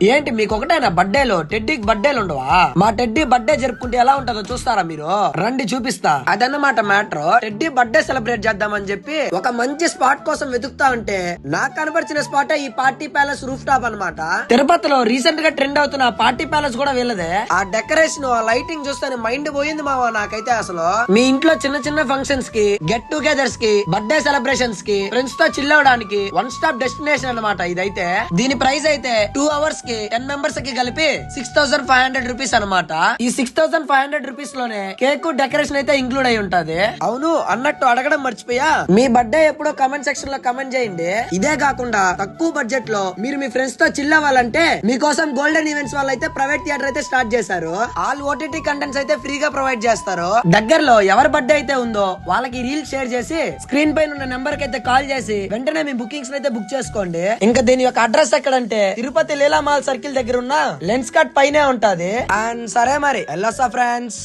ఏంటి మీకు ఒకటేనా బర్త్డేలో టెడ్డీకి బర్త్డేలు ఉండవా? మా టెడ్డీ బర్త్డే జరుపుకుంటే ఎలా ఉంటుందో చూస్తారా మీరు? రండి చూపిస్తా. అదన్నమాట మ్యాటర్. టెడ్డీ బర్త్డే సెలబ్రేట్ చేద్దామని చెప్పి ఒక మంచి స్పాట్ కోసం వెతుకుతా ఉంటే నాకు కనపరిచిన స్పాట్ ఈ పార్టీ ప్యాలెస్ రూఫ్ టాప్ అన్నమాట. తిరుపతిలో రీసెంట్ గా ట్రెండ్ అవుతున్న పార్టీ ప్యాలెస్ కూడా వీళ్ళదే. ఆ డెకరేషన్ ఆ లైటింగ్ చూస్తే మైండ్ పోయింది మావా నాకైతే. అసలు మీ ఇంట్లో చిన్న చిన్న ఫంక్షన్స్ కి, గెట్ టుగెదర్స్ కి, బర్త్డే సెలబ్రేషన్స్ కి, ఫ్రెండ్స్ తో చిల్ అవడానికి వన్ స్టాప్ డెస్టినేషన్ అన్నమాట ఇదైతే. దీని ప్రైస్ అయితే 2 hours 10 మెంబర్స్ కి కలిపి 6500 రూపీస్ అనమాట. ఈ 6500 రూపీస్ లోనే కేక్ డెకరేషన్ అయితే ఇంక్లూడ్ అయి ఉంటది. అవును అన్నట్టు అడగడం మర్చిపోయా, మీ బర్త్డే ఎప్పుడో కమెంట్ సెక్షన్ లో కమెంట్ చేయండి. ఇదే కాకుండా తక్కువ బడ్జెట్ లో మీరు మీ ఫ్రెండ్స్ తో చిల్ అవ్వాలంటే మీకోసం గోల్డెన్ ఈవెంట్స్ వాళ్ళు అయితే ప్రైవేట్ థియేటర్ అయితే స్టార్ట్ చేశారు. ఆల్ ఓటీటీ కంటెంట్స్ అయితే ఫ్రీగా ప్రొవైడ్ చేస్తారు. దగ్గరలో ఎవరి బర్త్డే అయితే ఉందో వాళ్ళకి రీల్ షేర్ చేసి స్క్రీన్ పైన ఉన్న నెంబర్ కి అయితే కాల్ చేసి వెంటనే మీ బుకింగ్స్ అయితే బుక్ చేసుకోండి. ఇంకా దీని యొక్క అడ్రస్ ఎక్కడంటే తిరుపతి లీలా మాల్ సర్కిల్ దగ్గర ఉన్న లెన్స్ కట్ పైనే ఉంటది. అండ్ సరే మరి ఎల్లోసా ఫ్రెండ్స్.